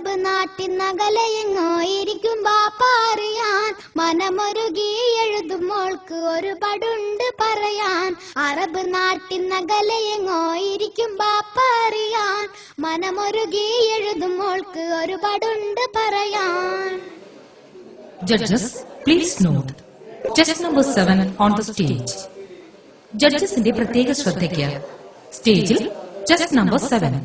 Arab നാട്ടിന്നകലയെങ്ങോ ഇരിക്കും ബാപ്പ അറിയാൻ. മനമൊരുകി എഴുതുമോൾക്ക് ഒരുപാടുണ്ട് പറയാൻ. അറബ് നാട്ടിന്നകലയെങ്ങോ ഇരിക്കും ബാപ്പ അറിയാൻ. മനമൊരുകി എഴുതുമോൾക്ക് ഒരുപാടുണ്ട് പറയാൻ. Judges, please note. Test number 7 on the stage. Judges inde pratyeka shraddhയ്ക്ക് സ്റ്റേജിൽ ടെസ്റ്റ് നമ്പർ 7.